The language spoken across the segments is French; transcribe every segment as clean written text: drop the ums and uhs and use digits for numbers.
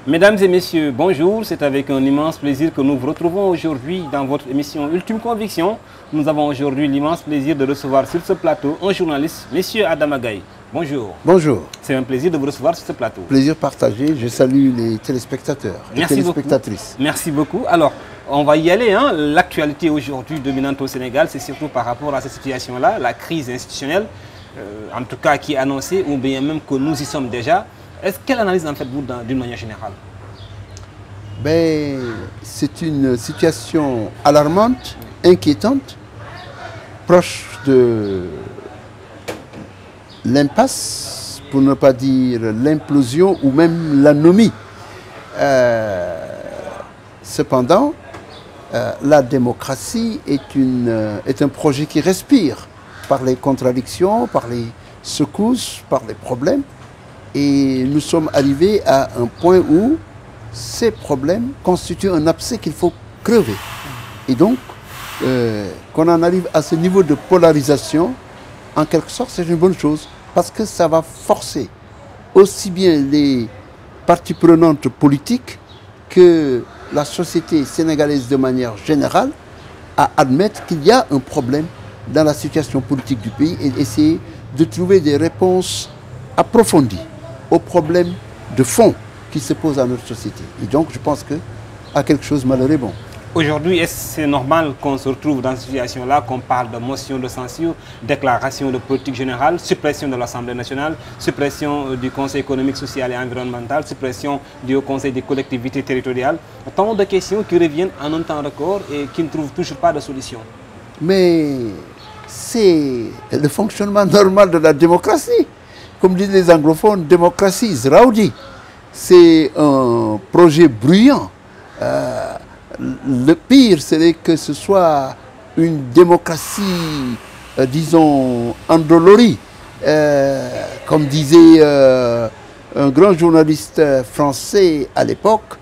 Mesdames et messieurs, bonjour. C'est avec un immense plaisir que nous vous retrouvons aujourd'hui dans votre émission Ultime Conviction. Nous avons aujourd'hui l'immense plaisir de recevoir sur ce plateau un journaliste, Monsieur Adama Gaye. Bonjour. Bonjour. C'est un plaisir de vous recevoir sur ce plateau. Plaisir partagé. Je salue les téléspectateurs et téléspectatrices. Merci beaucoup. Alors, on va y aller. L'actualité aujourd'hui dominante au Sénégal, c'est surtout par rapport à cette situation-là, la crise institutionnelle, en tout cas qui est annoncée, ou bien même que nous y sommes déjà. Quelle analyse en faites-vous d'une manière générale? C'est une situation alarmante, inquiétante, proche de l'impasse, pour ne pas dire l'implosion ou même l'anomie. Cependant, la démocratie est un projet qui respire par les contradictions, par les secousses, par les problèmes. Et nous sommes arrivés à un point où ces problèmes constituent un abcès qu'il faut crever. Et donc, qu'on en arrive à ce niveau de polarisation, en quelque sorte, c'est une bonne chose. Parce que ça va forcer aussi bien les parties prenantes politiques que la société sénégalaise de manière générale à admettre qu'il y a un problème dans la situation politique du pays et essayer de trouver des réponses approfondies aux problèmes de fond qui se posent à notre société. Et donc, je pense qu'à quelque chose malheureux, bon. Aujourd'hui, est-ce que c'est normal qu'on se retrouve dans cette situation-là, qu'on parle de motion de censure, déclaration de politique générale, suppression de l'Assemblée nationale, suppression du Conseil économique, social et environnemental, suppression du Haut Conseil des collectivités territoriales? Tant de questions qui reviennent en un temps record et qui ne trouvent toujours pas de solution. Mais c'est le fonctionnement normal de la démocratie. Comme disent les anglophones, démocratie is rowdy. C'est un projet bruyant. Le pire serait que ce soit une démocratie, disons, endolorie. Comme disait un grand journaliste français à l'époque,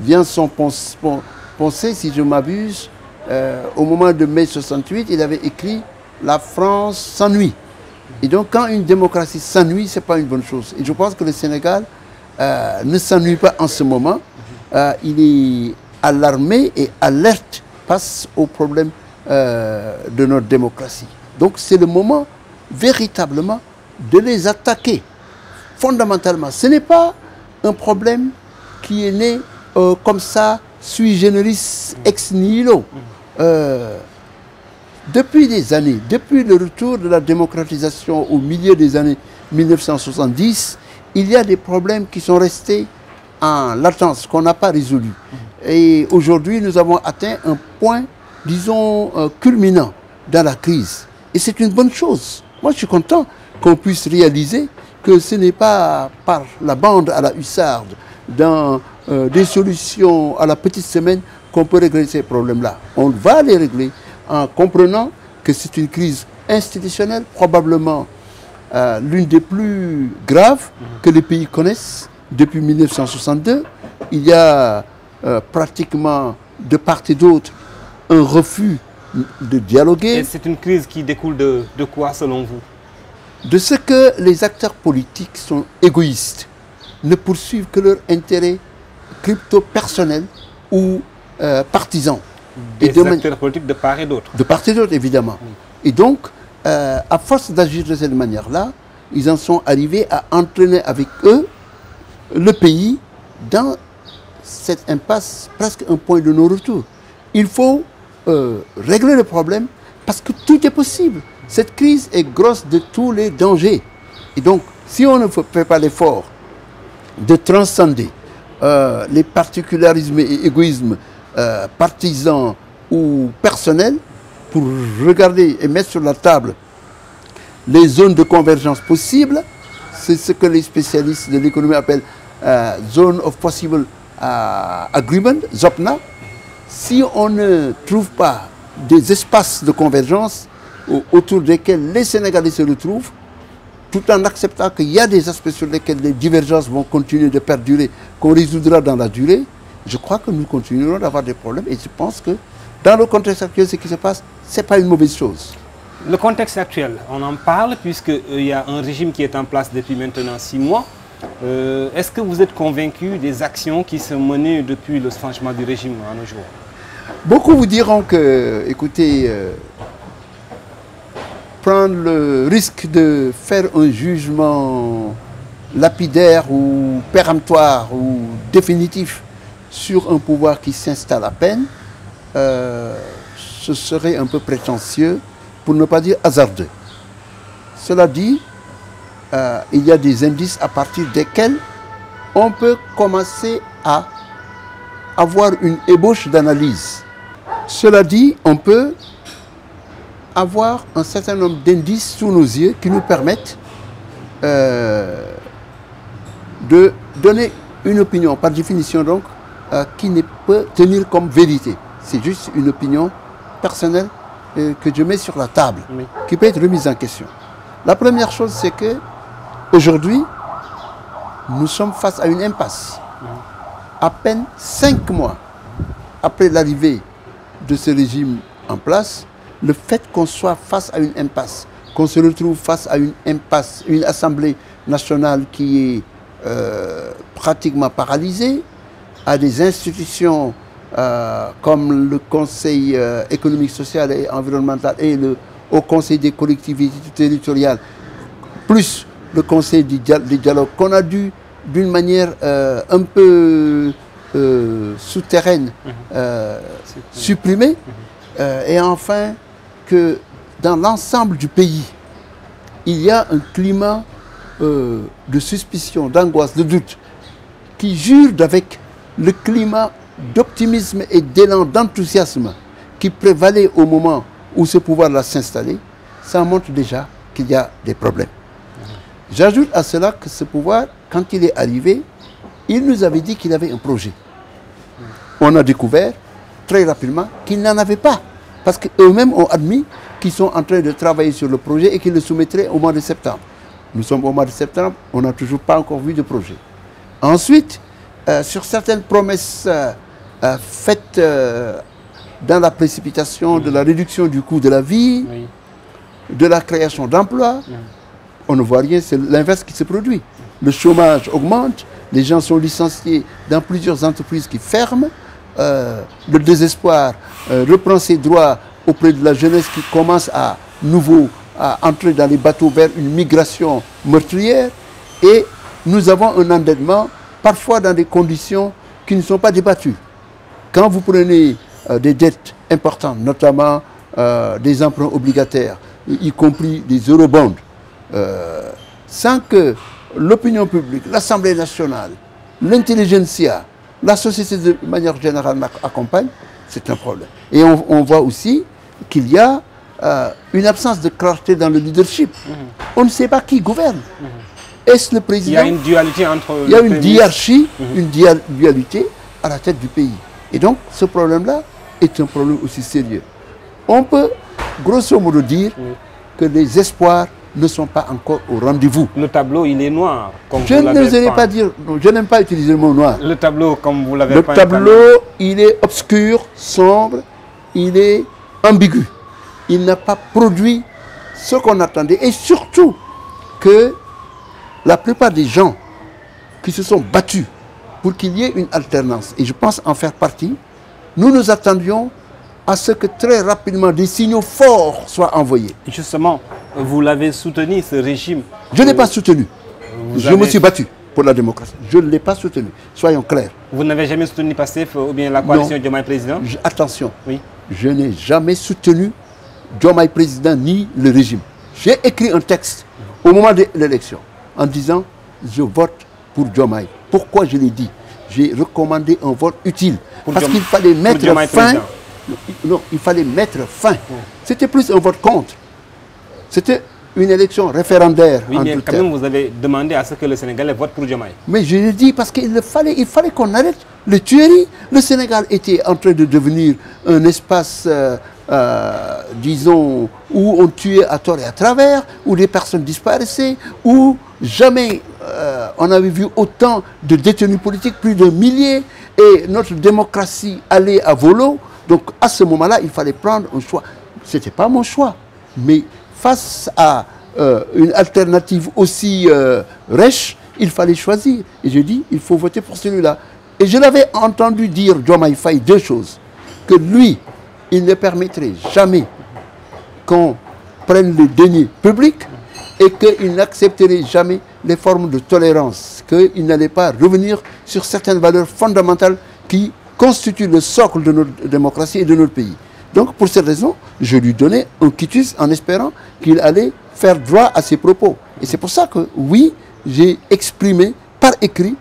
vient son pensée, si je m'abuse, au moment de mai 68, il avait écrit « La France s'ennuie ». Et donc, quand une démocratie s'ennuie, ce n'est pas une bonne chose. Et je pense que le Sénégal ne s'ennuie pas en ce moment. Il est alarmé et alerte face aux problèmes de notre démocratie. Donc, c'est le moment véritablement de les attaquer fondamentalement. Ce n'est pas un problème qui est né comme ça, sui generis ex nihilo. Depuis des années, depuis le retour de la démocratisation au milieu des années 1970, il y a des problèmes qui sont restés en latence, qu'on n'a pas résolus. Et aujourd'hui, nous avons atteint un point, disons, culminant dans la crise. Et c'est une bonne chose. Moi, je suis content qu'on puisse réaliser que ce n'est pas par la bande à la hussarde, dans des solutions à la petite semaine, qu'on peut régler ces problèmes-là. On va les régler en comprenant que c'est une crise institutionnelle, probablement l'une des plus graves que les pays connaissent depuis 1962. Il y a pratiquement de part et d'autre un refus de dialoguer. Et c'est une crise qui découle de quoi selon vous? De ce que les acteurs politiques sont égoïstes, ne poursuivent que leur intérêt crypto-personnel ou partisan. Des acteurs politiques de part et d'autre. De part et d'autre, évidemment. Et donc, à force d'agir de cette manière-là, ils en sont arrivés à entraîner avec eux le pays dans cette impasse, presque un point de non-retour. Il faut régler le problème parce que tout est possible. Cette crise est grosse de tous les dangers. Et donc, si on ne fait pas l'effort de transcender les particularismes et égoïsmes partisans ou personnels pour regarder et mettre sur la table les zones de convergence possibles, c'est ce que les spécialistes de l'économie appellent Zone of Possible Agreement, ZOPNA. Si on ne trouve pas des espaces de convergence autour desquels les Sénégalais se retrouvent, tout en acceptant qu'il y a des aspects sur lesquels les divergences vont continuer de perdurer, qu'on résoudra dans la durée, je crois que nous continuerons d'avoir des problèmes. Et je pense que dans le contexte actuel, ce qui se passe, ce n'est pas une mauvaise chose. Le contexte actuel, on en parle puisqu'il y a un régime qui est en place depuis maintenant 6 mois. Est-ce que vous êtes convaincu des actions qui sont menées depuis le changement du régime à nos jours? Beaucoup vous diront que, écoutez, prendre le risque de faire un jugement lapidaire ou péremptoire ou définitif sur un pouvoir qui s'installe à peine, ce serait un peu prétentieux, pour ne pas dire hasardeux. Cela dit, il y a des indices à partir desquels on peut commencer à avoir une ébauche d'analyse. Cela dit, on peut avoir un certain nombre d'indices sous nos yeux qui nous permettent de donner une opinion, par définition donc, qui ne peut tenir comme vérité. C'est juste une opinion personnelle que je mets sur la table, oui, qui peut être remise en question. La première chose, c'est que aujourd'hui, nous sommes face à une impasse. À peine 5 mois après l'arrivée de ce régime en place, le fait qu'on soit face à une impasse, qu'on se retrouve face à une impasse, une Assemblée nationale qui est pratiquement paralysée, à des institutions comme le Conseil économique, social et environnemental et le Haut Conseil des collectivités territoriales, plus le Conseil du dialogue qu'on a dû, d'une manière un peu souterraine, supprimer, et enfin que dans l'ensemble du pays, il y a un climat de suspicion, d'angoisse, de doute, qui jure avec le climat d'optimisme et d'élan d'enthousiasme qui prévalait au moment où ce pouvoir-là s'installait. Ça montre déjà qu'il y a des problèmes. J'ajoute à cela que ce pouvoir, quand il est arrivé, il nous avait dit qu'il avait un projet. On a découvert très rapidement qu'il n'en avait pas, parce qu'eux-mêmes ont admis qu'ils sont en train de travailler sur le projet et qu'ils le soumettraient au mois de septembre. Nous sommes au mois de septembre, on n'a toujours pas encore vu de projet. Ensuite, sur certaines promesses faites dans la précipitation de la réduction du coût de la vie, de la création d'emplois, on ne voit rien, c'est l'inverse qui se produit. Le chômage augmente, les gens sont licenciés dans plusieurs entreprises qui ferment, le désespoir reprend ses droits auprès de la jeunesse qui commence à nouveau à entrer dans les bateaux vers une migration meurtrière, et nous avons un endettement parfois dans des conditions qui ne sont pas débattues. Quand vous prenez des dettes importantes, notamment des emprunts obligataires, y compris des eurobonds, sans que l'opinion publique, l'Assemblée nationale, l'intelligentsia, la société de manière générale accompagne, c'est un problème. Et on voit aussi qu'il y a une absence de clarté dans le leadership. On ne sait pas qui gouverne. Est-ce le président? Il y a une dualité entre... Il y a une hiérarchie, une dualité à la tête du pays. Et donc, ce problème-là est un problème aussi sérieux. On peut, grosso modo, dire que les espoirs ne sont pas encore au rendez-vous. Le tableau, il est noir, comme vous l'avez dit. Je n'oserais pas dire, je n'aime pas utiliser le mot noir. Le tableau, comme vous l'avez dit. Le tableau, il est obscur, sombre, il est ambigu. Il n'a pas produit ce qu'on attendait. Et surtout que la plupart des gens qui se sont battus pour qu'il y ait une alternance, et je pense en faire partie, nous nous attendions à ce que très rapidement des signaux forts soient envoyés. Et justement, vous l'avez soutenu, ce régime? Je ne l'ai pas soutenu. Je me suis battu pour la démocratie. Je ne l'ai pas soutenu, soyons clairs. Vous n'avez jamais soutenu PASTEF ou bien la coalition Diomaye Président? Attention, oui. Je n'ai jamais soutenu Diomaye Président ni le régime. J'ai écrit un texte au moment de l'élection en disant je vote pour Diomaye. Pourquoi je l'ai dit? J'ai recommandé un vote utile. Parce qu'il fallait mettre fin. Non, il fallait mettre fin. C'était plus un vote contre. C'était une élection référendaire. Oui, mais quand même, vous avez demandé à ce que le Sénégalais vote pour Diomaye. Mais je l'ai dit parce qu'il fallait qu'on arrête les tueries. Le Sénégal était en train de devenir un espace disons, où on tuait à tort et à travers, où les personnes disparaissaient, où jamais on avait vu autant de détenus politiques, plus de milliers, et notre démocratie allait à volo. Donc à ce moment-là, il fallait prendre un choix. Ce n'était pas mon choix, mais face à une alternative aussi rêche, il fallait choisir. Et je dis, il faut voter pour celui-là. Et je l'avais entendu dire, Diomaye Faye, deux choses. Que lui, il ne permettrait jamais qu'on prenne le denier public et qu'il n'accepterait jamais les formes de tolérance, qu'il n'allait pas revenir sur certaines valeurs fondamentales qui constituent le socle de notre démocratie et de notre pays. Donc, pour cette raison, je lui donnais un quitus en espérant qu'il allait faire droit à ses propos. Et c'est pour ça que, oui, j'ai exprimé par écrit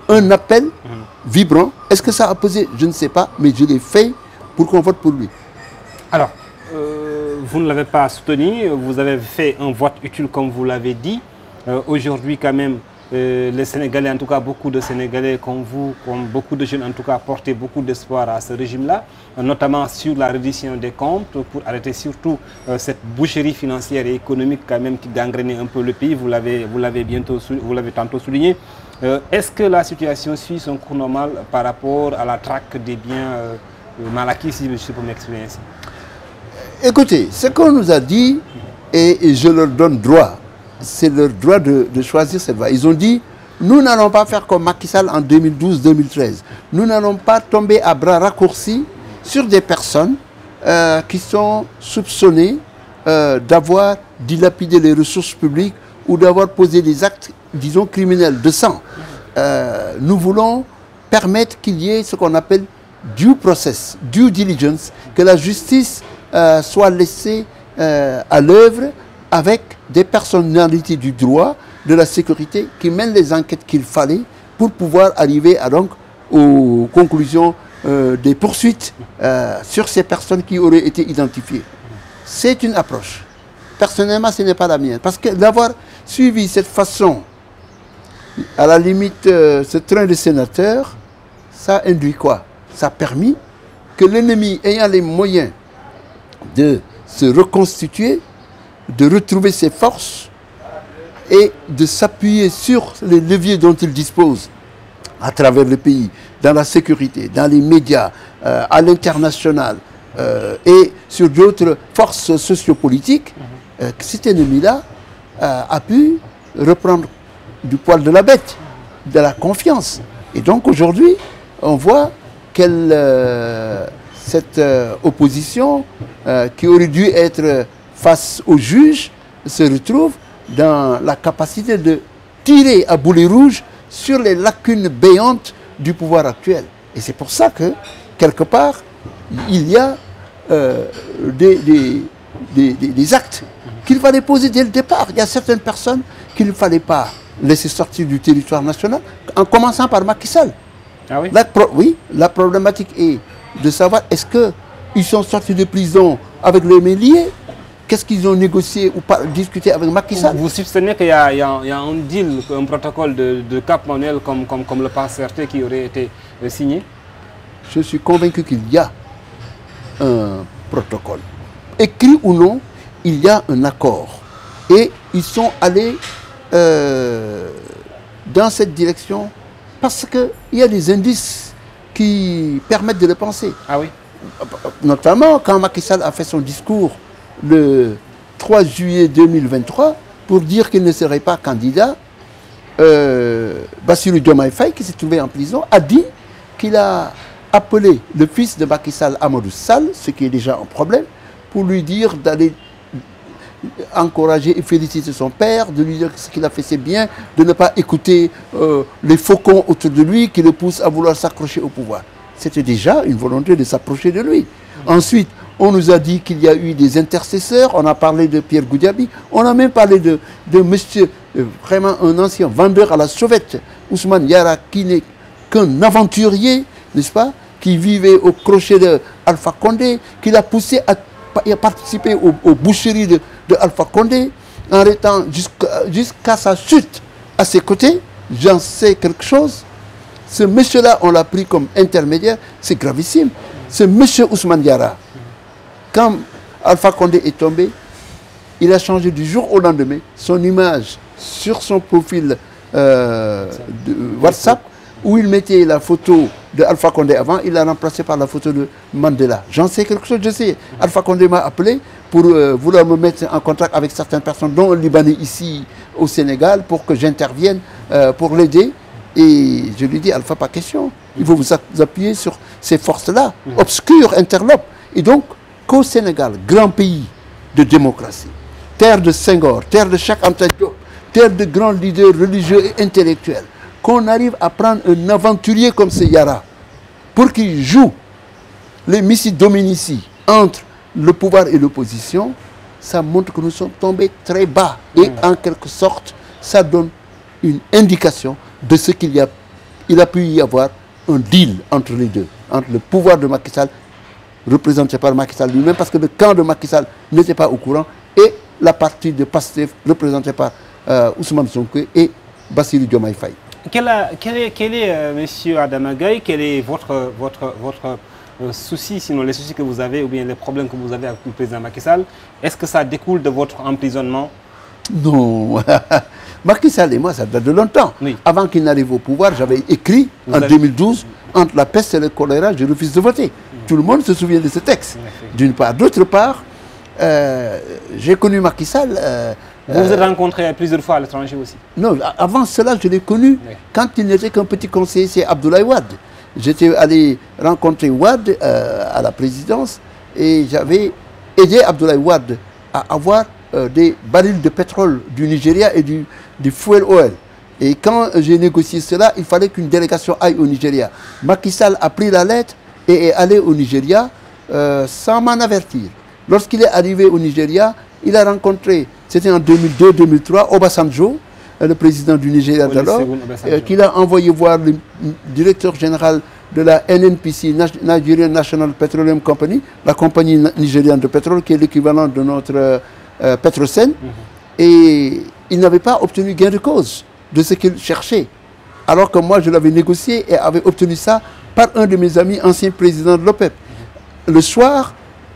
un appel vibrant. Est-ce que ça a pesé? Je ne sais pas, mais je l'ai fait pour qu'on vote pour lui. Alors, vous ne l'avez pas soutenu, vous avez fait un vote utile comme vous l'avez dit. Aujourd'hui, quand même, les Sénégalais, en tout cas beaucoup de Sénégalais comme vous, comme beaucoup de jeunes en tout cas, portaient beaucoup d'espoir à ce régime-là, notamment sur la reddition des comptes pour arrêter surtout cette boucherie financière et économique quand même qui gangrénait un peu le pays. Vous l'avez tantôt souligné. Est-ce que la situation suit son cours normal par rapport à la traque des biens mal acquis, si je peux m'exprimer ainsi? Écoutez, ce qu'on nous a dit, et je leur donne droit, c'est leur droit de choisir cette voie. Ils ont dit, nous n'allons pas faire comme Macky Sall en 2012-2013. Nous n'allons pas tomber à bras raccourcis sur des personnes qui sont soupçonnées d'avoir dilapidé les ressources publiques ou d'avoir posé des actes, disons, criminels de sang. Nous voulons permettre qu'il y ait ce qu'on appelle due process, due diligence, que la justice soit laissée à l'œuvre avec des personnalités du droit, de la sécurité, qui mènent les enquêtes qu'il fallait pour pouvoir arriver donc aux conclusions des poursuites sur ces personnes qui auraient été identifiées. C'est une approche. Personnellement, ce n'est pas la mienne. Parce que d'avoir suivi cette façon, à la limite, ce train de sénateurs, ça induit quoi? Ça a permis que l'ennemi ayant les moyens de se reconstituer, de retrouver ses forces et de s'appuyer sur les leviers dont il dispose à travers le pays, dans la sécurité, dans les médias, à l'international et sur d'autres forces sociopolitiques, cet ennemi-là a pu reprendre du poil de la bête, de la confiance. Et donc aujourd'hui, on voit cette opposition qui aurait dû être face aux juges se retrouve dans la capacité de tirer à boulet rouge sur les lacunes béantes du pouvoir actuel. Et c'est pour ça que, quelque part, il y a des actes qu'il fallait poser dès le départ. Il y a certaines personnes qu'il ne fallait pas laisser sortir du territoire national, en commençant par Macky Sall. Ah oui? Oui, la problématique est de savoir est-ce qu'ils sont sortis de prison avec les mains liées. Qu'est-ce qu'ils ont négocié ou pas discuté avec Macky Sall? Vous soupçonnez qu'il y a un deal, un protocole de Cap Manuel comme le pense certains qui aurait été signé? Je suis convaincu qu'il y a un protocole. Écrit ou non, il y a un accord. Et ils sont allés dans cette direction parce qu'il y a des indices qui permettent de le penser. Ah oui? Notamment quand Macky Sall a fait son discours le 3 juillet 2023 pour dire qu'il ne serait pas candidat, Bassirou Diomaye Faye, qui s'est trouvé en prison, a dit qu'il a appelé le fils de Macky Sall, Amadou Sall, ce qui est déjà un problème, pour lui dire d'aller encourager et féliciter son père, de lui dire que ce qu'il a fait c'est bien, de ne pas écouter les faucons autour de lui qui le poussent à vouloir s'accrocher au pouvoir. C'était déjà une volonté de s'approcher de lui. Ensuite, on nous a dit qu'il y a eu des intercesseurs, on a parlé de Pierre Goudiaby, on a même parlé de monsieur, vraiment un ancien vendeur à la sauvette, Ousmane Yara, qui n'est qu'un aventurier, n'est-ce pas, qui vivait au crochet de Alpha Condé, qui l'a poussé à participer aux boucheries de Alpha Condé, en restant jusqu'à sa chute à ses côtés. J'en sais quelque chose. Ce monsieur-là, on l'a pris comme intermédiaire, c'est gravissime. Ce monsieur Ousmane Yara, quand Alpha Condé est tombé, il a changé du jour au lendemain son image sur son profil de WhatsApp, où il mettait la photo de Alpha Condé avant, il l'a remplacé par la photo de Mandela. J'en sais quelque chose, je sais. Alpha Condé m'a appelé pour vouloir me mettre en contact avec certaines personnes, dont un Libanais ici au Sénégal, pour que j'intervienne, pour l'aider. Et je lui dis, Alpha, pas question. Il faut vous appuyer sur ces forces-là, obscures, interlopes. Et donc, qu'au Sénégal, grand pays de démocratie, terre de Senghor, terre de Cheikh Anta Diop, terre de grands leaders religieux et intellectuels, qu'on arrive à prendre un aventurier comme ce Yara pour qu'il joue les Missi Dominici entre le pouvoir et l'opposition, ça montre que nous sommes tombés très bas. Et en quelque sorte, ça donne une indication de ce qu'il a pu y avoir un deal entre les deux, entre le pouvoir de Macky Sall, représenté par Macky Sall lui-même, parce que le camp de Macky Sall n'était pas au courant, et la partie de Pastef, représentée par Ousmane Sonko et Bassirou Diomaye Faye. Quel est monsieur Adama Gaye, quel est votre souci, sinon les soucis que vous avez, ou bien les problèmes que vous avez avec le président Macky Sall? Est-ce que ça découle de votre emprisonnement? Non. Macky Sall et moi, ça date de longtemps. Oui. Avant qu'il n'arrive au pouvoir, j'avais écrit en 2012, entre la peste et le choléra, je refuse de voter. Tout le monde se souvient de ce texte. D'une part. D'autre part, j'ai connu Macky Sall. Vous vous êtes rencontré plusieurs fois à l'étranger aussi? Non, avant cela, je l'ai connu quand il n'était qu'un petit conseiller, c'est Abdoulaye Wade. J'étais allé rencontrer Wade à la présidence et j'avais aidé Abdoulaye Wade à avoir des barils de pétrole du Nigeria et du fuel oil. Et quand j'ai négocié cela, il fallait qu'une délégation aille au Nigeria. Macky Sall a pris la lettre et est allé au Nigeria sans m'en avertir. Lorsqu'il est arrivé au Nigeria, il a rencontré, c'était en 2002-2003, Obasanjo, le président du Nigeria d'alors, qu'il a envoyé voir le directeur général de la NNPC, Nigerian National Petroleum Company, la compagnie nigériane de pétrole, qui est l'équivalent de notre Petrosen. Et il n'avait pas obtenu gain de cause de ce qu'il cherchait. Alors que moi, je l'avais négocié et avait obtenu ça par un de mes amis, ancien président de l'OPEP. Le soir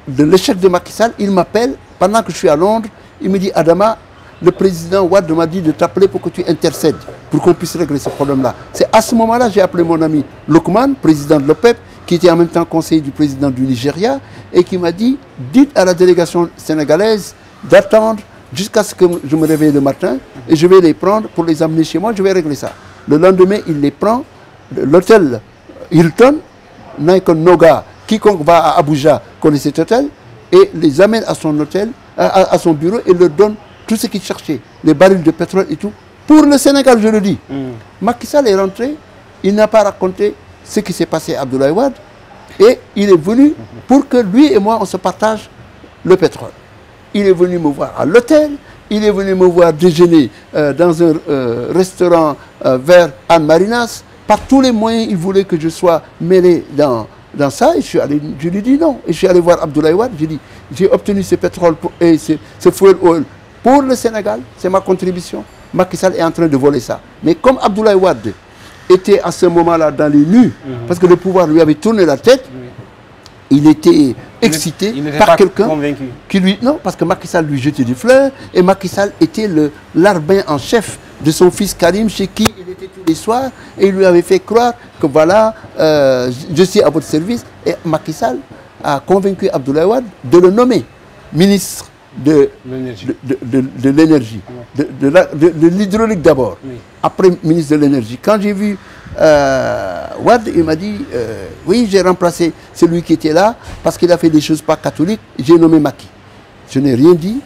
de l'échec de Macky Sall, il m'appelle, pendant que je suis à Londres, il me dit, Adama, le président Wade m'a dit de t'appeler pour que tu intercèdes, pour qu'on puisse régler ce problème-là. C'est à ce moment-là que j'ai appelé mon ami Lokman, président de l'OPEP, qui était en même temps conseiller du président du Nigeria, et qui m'a dit, dites à la délégation sénégalaise d'attendre jusqu'à ce que je me réveille le matin, et je vais les prendre pour les amener chez moi, je vais régler ça. Le lendemain, il les prend, l'hôtel Hilton, Naikon Noga, quiconque va à Abuja connaît cet hôtel, et les amène à son hôtel, à son bureau, et leur donne tout ce qu'il cherchait, les barils de pétrole et tout. Pour le Sénégal, je le dis. Macky Sall est rentré, il n'a pas raconté ce qui s'est passé à Abdoulaye Wade, et il est venu pour que lui et moi, on se partage le pétrole. Il est venu me voir à l'hôtel, il est venu me voir déjeuner dans un restaurant vers Anne Marinas. Par tous les moyens, il voulait que je sois mêlé dans ça. Et je lui ai dit non. Et je suis allé voir Abdoulaye Wade, j'ai dit, j'ai obtenu ce pétrole et ce fuel oil pour le Sénégal, c'est ma contribution. Macky Sall est en train de voler ça. Mais comme Abdoulaye Wade était à ce moment-là dans les nues, parce que le pouvoir lui avait tourné la tête, il était excité par quelqu'un qui lui... Non, parce que Macky Sall lui jetait des fleurs, et Macky Sall était l'arbin en chef de son fils Karim, chez qui il était tous les soirs, et il lui avait fait croire que voilà, je suis à votre service. Et Macky Sall a convaincu Abdoulaye Wade de le nommer ministre de l'énergie, de l'hydraulique d'abord, après ministre de l'énergie. Quand j'ai vu Wade, il m'a dit, oui, j'ai remplacé celui qui était là, parce qu'il a fait des choses pas catholiques, j'ai nommé Macky. Je n'ai rien dit.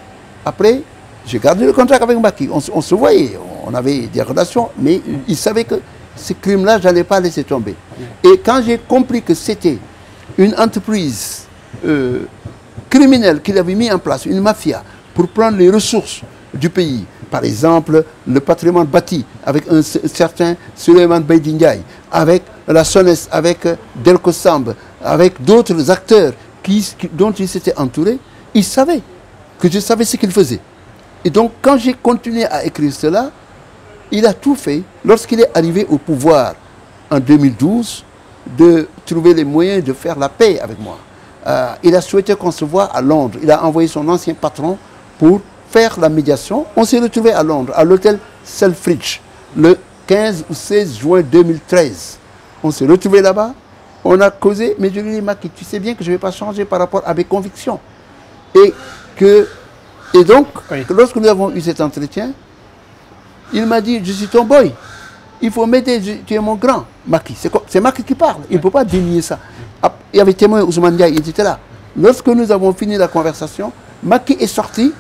Après, j'ai gardé le contact avec Macky. On se voyait, on avait des relations, mais il savait que ce crime-là, je n'allais pas laisser tomber. Et quand j'ai compris que c'était une entreprise criminelle qu'il avait mis en place, une mafia, pour prendre les ressources du pays, par exemple le patrimoine bâti avec un certain Souleymane Baïdy Ndiaye, avec la SONES, avec Delco Samb, avec d'autres acteurs dont il s'était entouré, il savait que je savais ce qu'il faisait. Et donc quand j'ai continué à écrire cela, il a tout fait, lorsqu'il est arrivé au pouvoir en 2012, de trouver les moyens de faire la paix avec moi. il a souhaité qu'on se voie à Londres. Il a envoyé son ancien patron pour faire la médiation. On s'est retrouvé à Londres, à l'hôtel Selfridge, le 15 ou 16 juin 2013. On s'est retrouvé là-bas, on a causé, mais je lui ai dit, Macky, tu sais bien que je ne vais pas changer par rapport à mes convictions. Et donc, lorsque nous avons eu cet entretien, il m'a dit, je suis ton boy, il faut m'aider, tu es mon grand. Macky, c'est Macky qui parle, il ne peut pas dénier ça. Il y avait témoin Ousmane Ndiaye, il était là. Lorsque nous avons fini la conversation, Macky est sorti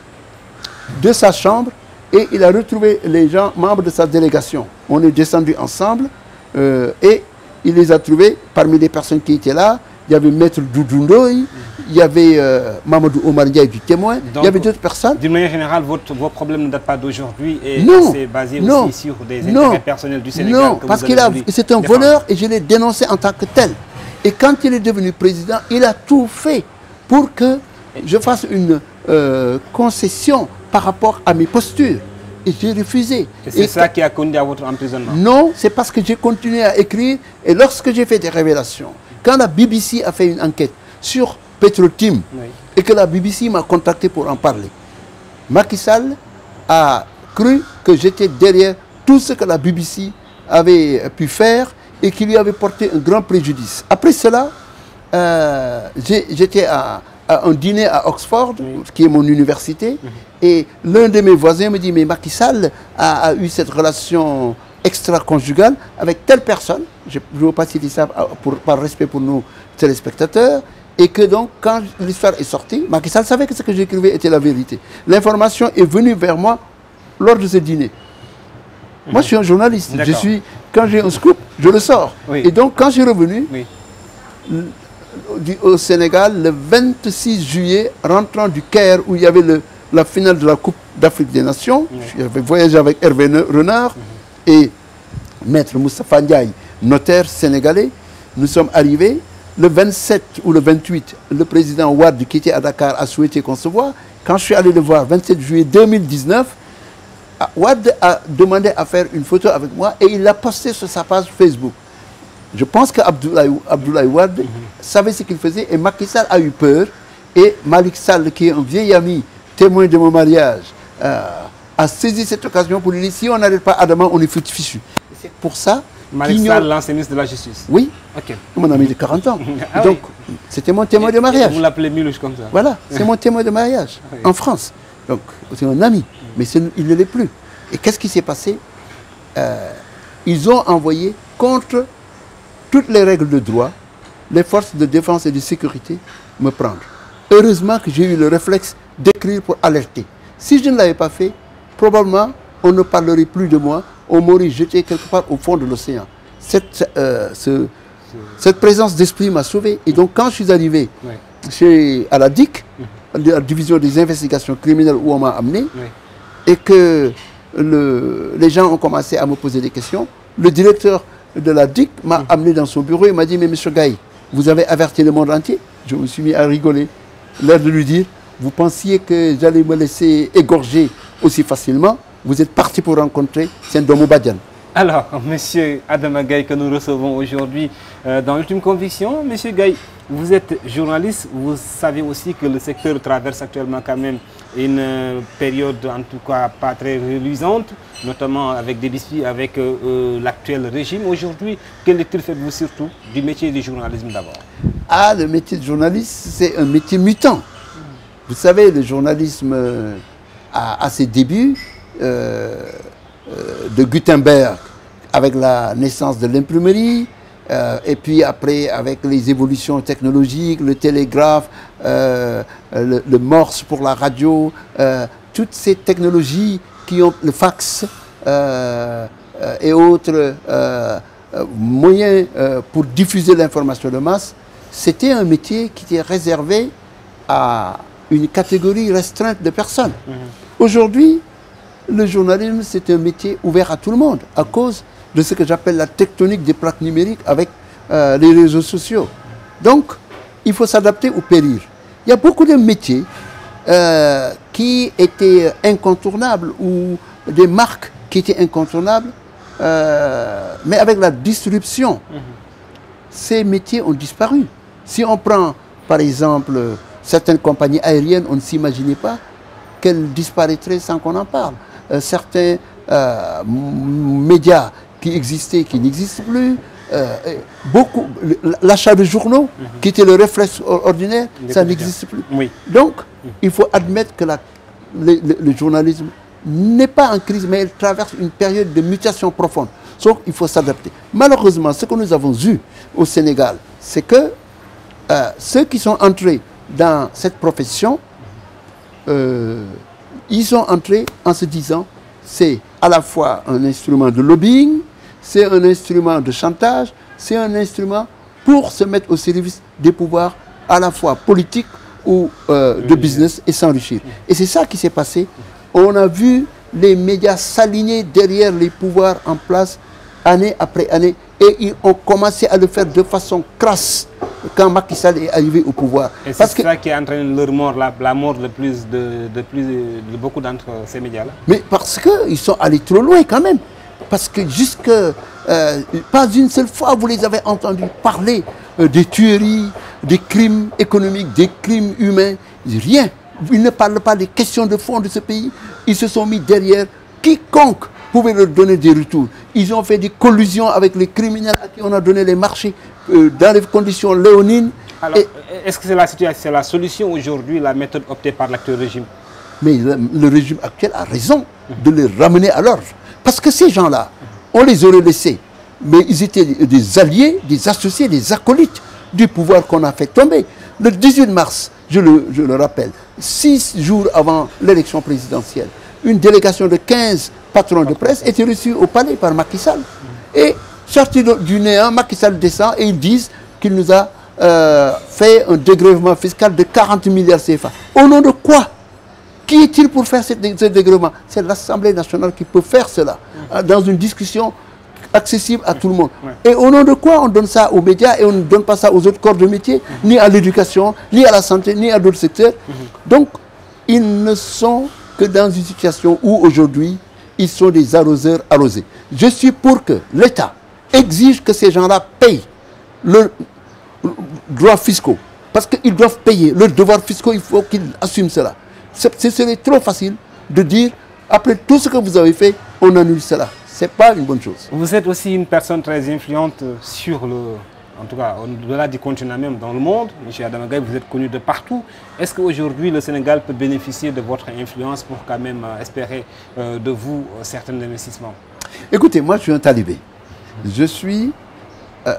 de sa chambre et il a retrouvé les gens, membres de sa délégation. On est descendus ensemble et il les a trouvés parmi les personnes qui étaient là. Il y avait Maître Doudou Ndoye, il y avait Mamadou Omar Ndiaye du témoin, donc, il y avait d'autres personnes. D'une manière générale, vos problèmes ne datent pas d'aujourd'hui et c'est basé aussi sur des intérêts personnels du Sénégal. Non, parce que c'est un voleur et je l'ai dénoncé en tant que tel. Et quand il est devenu président, il a tout fait pour que je fasse une concession par rapport à mes postures. Et j'ai refusé. Et c'est ça qui a conduit à votre emprisonnement? Non, c'est parce que j'ai continué à écrire et lorsque j'ai fait des révélations, quand la BBC a fait une enquête sur Petro-Tim et que la BBC m'a contacté pour en parler, Macky Sall a cru que j'étais derrière tout ce que la BBC avait pu faire et qui lui avait porté un grand préjudice. Après cela, j'étais à un dîner à Oxford, qui est mon université, et l'un de mes voisins me dit, mais Macky Sall a eu cette relation extra-conjugale avec telle personne, je ne veux pas citer ça par respect pour nos téléspectateurs, et que donc, quand l'histoire est sortie, Macky Sall savait que ce que j'écrivais était la vérité. L'information est venue vers moi lors de ce dîner. Moi, je suis un journaliste. Quand j'ai un scoop, je le sors. Et donc, quand je suis revenu au Sénégal, le 26 juillet, rentrant du Caire, où il y avait la finale de la Coupe d'Afrique des Nations, j'avais voyagé avec Hervé Renard et Maître Moustapha Ndiaye, notaire sénégalais. Nous sommes arrivés. Le 27 ou le 28, le président Wade, qui était à Dakar, a souhaité qu'on se voie. Quand je suis allé le voir, 27 juillet 2019, Wade a demandé à faire une photo avec moi et il l'a postée sur sa page Facebook. Je pense qu'Abdoulaye Wade savait ce qu'il faisait et Macky Sall a eu peur. Et Malik Sall, qui est un vieil ami, témoin de mon mariage, a saisi cette occasion pour lui dire, si on n'arrête pas Adama, on est fichu. C'est pour ça... Malik Sall, l'ancien ministre de la Justice. Oui, mon ami de 40 ans. Donc, c'était mon témoin de mariage. Vous l'appelez Milouche comme ça. Voilà, c'est mon témoin de mariage en France. Donc, c'est un ami, mais il ne l'est plus. Et qu'est-ce qui s'est passé? Ils ont envoyé contre toutes les règles de droit les forces de défense et de sécurité me prendre. Heureusement que j'ai eu le réflexe d'écrire pour alerter. Si je ne l'avais pas fait, probablement, on ne parlerait plus de moi. On m'aurait jeté quelque part au fond de l'océan. Cette présence d'esprit m'a sauvé. Et donc, quand je suis arrivé à la DIC, la division des investigations criminelles où on m'a amené, et que les gens ont commencé à me poser des questions, le directeur de la DIC m'a amené dans son bureau et m'a dit, mais monsieur Gaye, vous avez averti le monde entier? Je me suis mis à rigoler. L'air de lui dire, vous pensiez que j'allais me laisser égorger aussi facilement? Vous êtes parti pour rencontrer Sendomo Badian. Alors, monsieur Adama Gaye, que nous recevons aujourd'hui dans l'ultime conviction, monsieur Gaye, vous êtes journaliste, vous savez aussi que le secteur traverse actuellement quand même une période en tout cas pas très reluisante, notamment avec des disputes avec l'actuel régime. Aujourd'hui, quelle lecture faites-vous surtout du métier du journalisme d'abord? Ah, le métier de journaliste, c'est un métier mutant. Vous savez, le journalisme à ses débuts, de Gutenberg avec la naissance de l'imprimerie et puis après avec les évolutions technologiques, le télégraphe, le morse pour la radio, toutes ces technologies qui ont le fax et autres moyens pour diffuser l'information de masse, c'était un métier qui était réservé à une catégorie restreinte de personnes. Aujourd'hui, le journalisme, c'est un métier ouvert à tout le monde, à cause de ce que j'appelle la tectonique des plaques numériques avec les réseaux sociaux. Donc, il faut s'adapter ou périr. Il y a beaucoup de métiers qui étaient incontournables, ou des marques qui étaient incontournables, mais avec la disruption, ces métiers ont disparu. Si on prend par exemple, certaines compagnies aériennes, on ne s'imaginait pas qu'elles disparaîtraient sans qu'on en parle. Certains médias qui existaient, qui n'existent plus. Beaucoup, l'achat de journaux, qui était le réflexe ordinaire, ça n'existe plus. Oui. Donc, il faut admettre que le journalisme n'est pas en crise, mais il traverse une période de mutation profonde. Donc, il faut s'adapter. Malheureusement, ce que nous avons vu au Sénégal, c'est que ceux qui sont entrés dans cette profession, ils sont entrés en se disant, c'est à la fois un instrument de lobbying, c'est un instrument de chantage, c'est un instrument pour se mettre au service des pouvoirs à la fois politiques ou de business et s'enrichir. Et c'est ça qui s'est passé. On a vu les médias s'aligner derrière les pouvoirs en place année après année et ils ont commencé à le faire de façon crasse quand Macky Sall est arrivé au pouvoir. Et c'est ça qui entraîne leur mort, la mort de beaucoup d'entre ces médias-là. Mais parce qu'ils sont allés trop loin quand même. Parce que pas une seule fois vous les avez entendus parler des tueries, des crimes économiques, des crimes humains, rien. Ils ne parlent pas des questions de fond de ce pays. Ils se sont mis derrière quiconque pouvait leur donner des retours. Ils ont fait des collusions avec les criminels à qui on a donné les marchés dans les conditions léonines. Alors, est-ce que c'est la solution aujourd'hui, la méthode optée par l'actuel régime? Mais le régime actuel a raison de les ramener à l'ordre. Parce que ces gens-là, on les aurait laissés. Mais ils étaient des alliés, des associés, des acolytes du pouvoir qu'on a fait tomber. Le 18 mars, je le rappelle, 6 jours avant l'élection présidentielle, une délégation de 15 patrons de presse était reçue au palais par Macky Sall. Et sorti du néant, Macky Sall descend et ils disent qu'il nous a fait un dégrèvement fiscal de 40 milliards CFA. Au nom de quoi? Qui est-il pour faire ce dégrèvement? C'est l'Assemblée nationale qui peut faire cela, dans une discussion accessible à tout le monde. Et au nom de quoi on donne ça aux médias et on ne donne pas ça aux autres corps de métier, ni à l'éducation, ni à la santé, ni à d'autres secteurs? Donc, ils ne sont que dans une situation où aujourd'hui, ils sont des arroseurs arrosés. Je suis pour que l'État exige que ces gens-là payent leurs droits fiscaux. Parce qu'ils doivent payer leurs devoirs fiscaux, il faut qu'ils assument cela. Ce serait trop facile de dire, après tout ce que vous avez fait, on annule cela. Ce n'est pas une bonne chose. Vous êtes aussi une personne très influente sur en tout cas au-delà du continent même, dans le monde. M. Adama Gaye, vous êtes connu de partout. Est-ce qu'aujourd'hui le Sénégal peut bénéficier de votre influence pour quand même espérer de vous certains investissements? Écoutez, moi je suis un talibé. Je suis,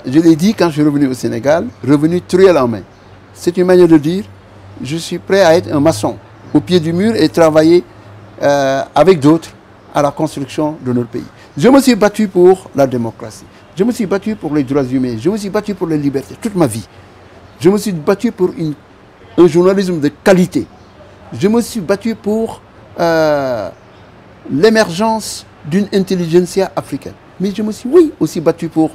je l'ai dit quand je suis revenu au Sénégal, revenu truelle en main. C'est une manière de dire, je suis prêt à être un maçon au pied du mur et travailler avec d'autres à la construction de notre pays. Je me suis battu pour la démocratie. Je me suis battu pour les droits humains. Je me suis battu pour les libertés toute ma vie. Je me suis battu pour un journalisme de qualité. Je me suis battu pour l'émergence d'une intelligentsia africaine. Mais je me suis, oui, aussi battu pour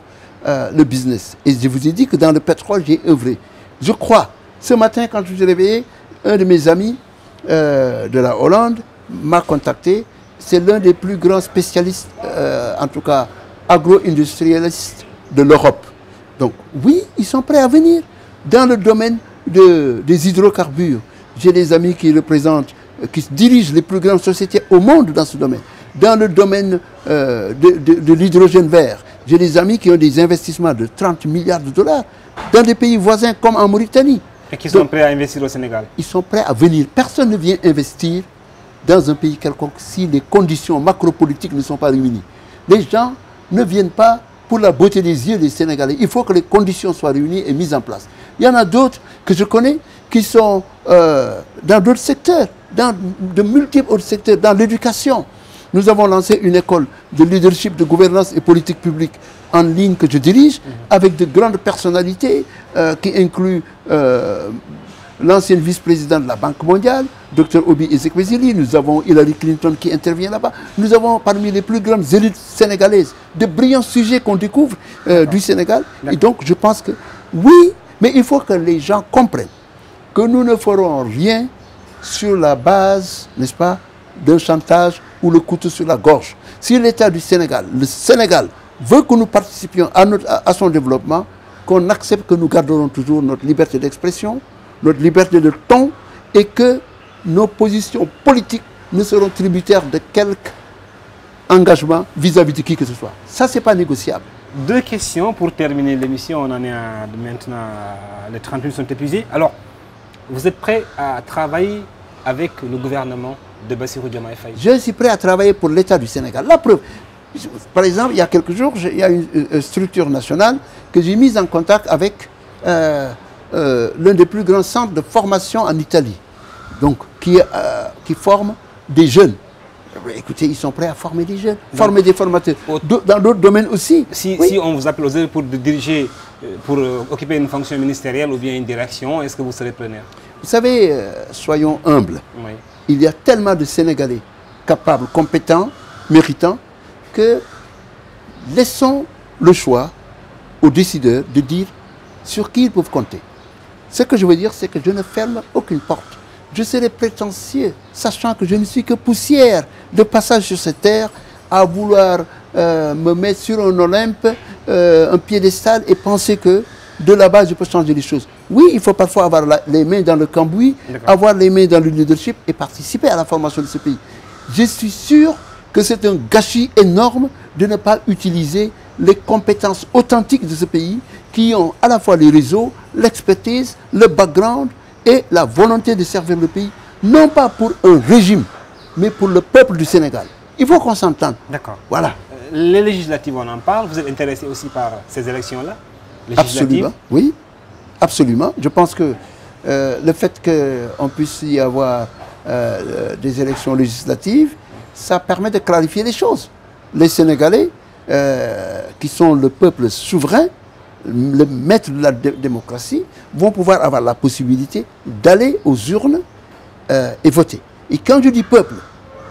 le business. Et je vous ai dit que dans le pétrole, j'ai œuvré. Je crois, ce matin, quand je me suis réveillé, un de mes amis de la Hollande m'a contacté. C'est l'un des plus grands spécialistes, en tout cas agro-industrialistes de l'Europe. Donc oui, ils sont prêts à venir dans le domaine des hydrocarbures. J'ai des amis qui représentent, qui dirigent les plus grandes sociétés au monde dans ce domaine. Dans le domaine de l'hydrogène vert, j'ai des amis qui ont des investissements de 30 milliards de dollars dans des pays voisins comme en Mauritanie. Et qui sont prêts à investir au Sénégal? Ils sont prêts à venir. Personne ne vient investir dans un pays quelconque si les conditions macropolitiques ne sont pas réunies. Les gens ne viennent pas pour la beauté des yeux des Sénégalais. Il faut que les conditions soient réunies et mises en place. Il y en a d'autres que je connais qui sont dans d'autres secteurs, dans de multiples autres secteurs, dans l'éducation. Nous avons lancé une école de leadership, de gouvernance et politique publique en ligne que je dirige, avec de grandes personnalités qui incluent l'ancienne vice-présidente de la Banque mondiale, Dr Obi Ezekwesili. Nous avons Hillary Clinton qui intervient là-bas. Nous avons parmi les plus grandes élites sénégalaises de brillants sujets qu'on découvre du Sénégal. Et donc je pense que oui, mais il faut que les gens comprennent que nous ne ferons rien sur la base, n'est-ce pas, d'un chantage ou le couteau sur la gorge. Si l'État du Sénégal, le Sénégal, veut que nous participions à son développement, qu'on accepte que nous garderons toujours notre liberté d'expression, notre liberté de ton, et que nos positions politiques ne seront tributaires de quelque engagement vis-à-vis de qui que ce soit. Ça, ce n'est pas négociable. Deux questions pour terminer l'émission. On en est maintenant, les 30 minutes sont épuisées. Alors, vous êtes prêt à travailler avec le gouvernement de Bassirou Diomaye Faye? Je suis prêt à travailler pour l'État du Sénégal. La preuve, par exemple, il y a quelques jours, il y a une structure nationale que j'ai mise en contact avec l'un des plus grands centres de formation en Italie, donc qui forme des jeunes. Écoutez, ils sont prêts à former des jeunes, former des formateurs. Dans d'autres domaines aussi. Si on vous appelle aujourd'hui pour diriger, pour occuper une fonction ministérielle ou bien une direction, est-ce que vous serez preneur? Vous savez, soyons humbles. Oui. Il y a tellement de Sénégalais capables, compétents, méritants, que laissons le choix aux décideurs de dire sur qui ils peuvent compter. Ce que je veux dire, c'est que je ne ferme aucune porte. Je serai prétentieux, sachant que je ne suis que poussière de passage sur cette terre, à vouloir me mettre sur un Olympe, un piédestal, et penser que de là-bas, je peux changer les choses. Oui, il faut parfois avoir les mains dans le cambouis, avoir les mains dans le leadership et participer à la formation de ce pays. Je suis sûr que c'est un gâchis énorme de ne pas utiliser les compétences authentiques de ce pays, qui ont à la fois les réseaux, l'expertise, le background et la volonté de servir le pays, non pas pour un régime, mais pour le peuple du Sénégal. Il faut qu'on s'entende. D'accord. Voilà. Les législatives, on en parle. Vous êtes intéressé aussi par ces élections-là? Absolument, oui. Absolument. Je pense que le fait qu'on puisse y avoir des élections législatives, ça permet de clarifier les choses. Les Sénégalais, qui sont le peuple souverain, le maître de la démocratie, vont pouvoir avoir la possibilité d'aller aux urnes et voter. Et quand je dis peuple,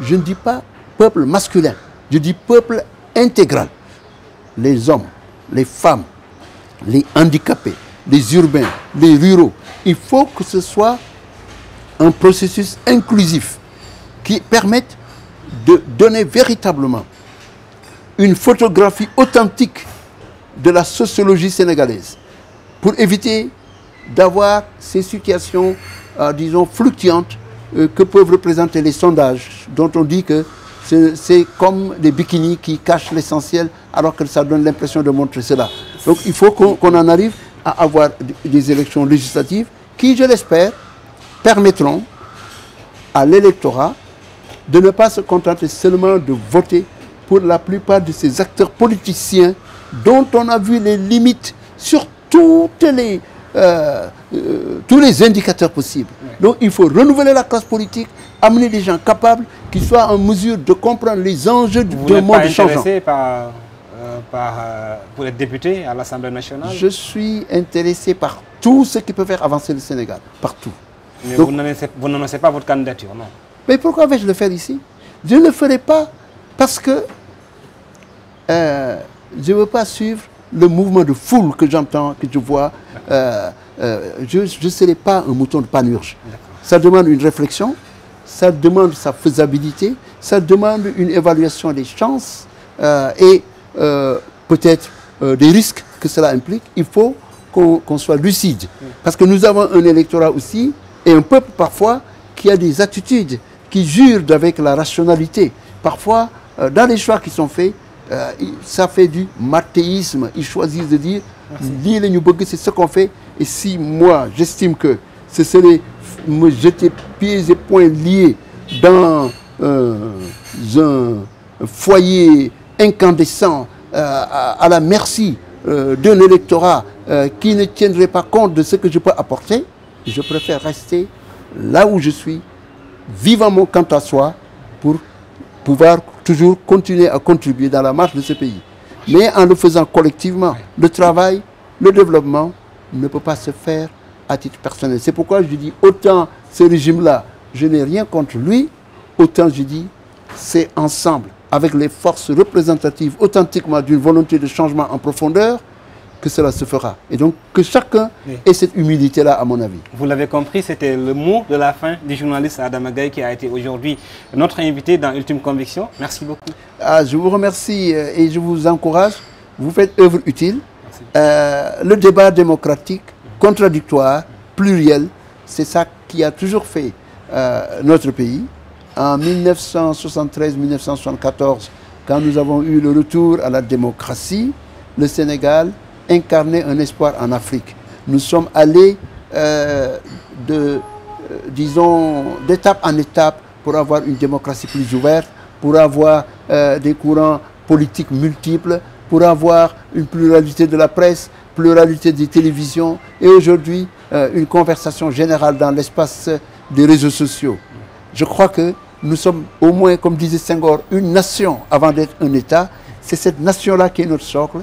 je ne dis pas peuple masculin, je dis peuple intégral. Les hommes, les femmes, les handicapés, les urbains, les ruraux. Il faut que ce soit un processus inclusif qui permette de donner véritablement une photographie authentique de la sociologie sénégalaise, pour éviter d'avoir ces situations, disons, fluctuantes que peuvent représenter les sondages, dont on dit que c'est comme des bikinis qui cachent l'essentiel, alors que ça donne l'impression de montrer cela. Donc il faut qu'on en arrive à avoir des élections législatives qui, je l'espère, permettront à l'électorat de ne pas se contenter seulement de voter pour la plupart de ces acteurs politiciens dont on a vu les limites sur tous les indicateurs possibles. Donc il faut renouveler la classe politique, amener des gens capables qui soient en mesure de comprendre les enjeux du monde changeant. Vous n'êtes pas intéressé pour être député à l'Assemblée nationale? Je suis intéressé par tout ce qui peut faire avancer le Sénégal, partout. Mais donc, vous n'annoncez pas votre candidature, non? Mais pourquoi vais-je le faire ici? Je ne le ferai pas parce que je ne veux pas suivre le mouvement de foule que j'entends, que je vois. Je ne serai pas un mouton de panurge. Ça demande une réflexion, ça demande sa faisabilité, ça demande une évaluation des chances et peut-être des risques que cela implique. Il faut qu'on soit lucide. Parce que nous avons un électorat aussi et un peuple parfois qui a des attitudes, qui jure avec la rationalité. Parfois, dans les choix qui sont faits, ça fait du mathéisme. Ils choisissent de dire, c'est ce qu'on fait. Et si moi, j'estime que ce serait me jeter pieds et poings liés dans un foyer incandescent à la merci d'un électorat qui ne tiendrait pas compte de ce que je peux apporter, je préfère rester là où je suis, vivant quant à soi, pour pouvoir toujours continuer à contribuer dans la marche de ce pays. Mais en le faisant collectivement, le travail, le développement ne peut pas se faire à titre personnel. C'est pourquoi je dis, autant ce régime-là, je n'ai rien contre lui, autant je dis, c'est ensemble, avec les forces représentatives authentiquement d'une volonté de changement en profondeur, que cela se fera. Et donc, que chacun ait cette humilité-là, à mon avis. Vous l'avez compris, c'était le mot de la fin du journaliste Adama Gaye qui a été aujourd'hui notre invité dans Ultime Conviction. Merci beaucoup. Je vous remercie et je vous encourage. Vous faites œuvre utile. Le débat démocratique, contradictoire, pluriel, C'est ça qui a toujours fait notre pays. En 1973-1974, quand nous avons eu le retour à la démocratie, le Sénégal incarnait un espoir en Afrique. Nous sommes allés disons, d'étape en étape pour avoir une démocratie plus ouverte, pour avoir des courants politiques multiples, pour avoir une pluralité de la presse, pluralité des télévisions et aujourd'hui une conversation générale dans l'espace des réseaux sociaux. Je crois que nous sommes au moins, comme disait Senghor, une nation avant d'être un État. C'est cette nation-là qui est notre socle.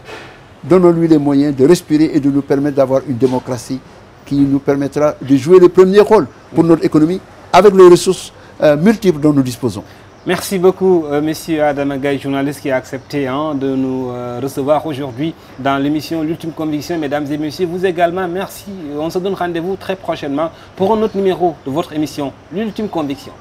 Donnons-lui les moyens de respirer et de nous permettre d'avoir une démocratie qui nous permettra de jouer le premier rôle pour notre économie avec les ressources multiples dont nous disposons. Merci beaucoup, Monsieur Adama Gaye, journaliste qui a accepté de nous recevoir aujourd'hui dans l'émission L'Ultime Conviction. Mesdames et messieurs, vous également, merci. On se donne rendez-vous très prochainement pour un autre numéro de votre émission L'Ultime Conviction.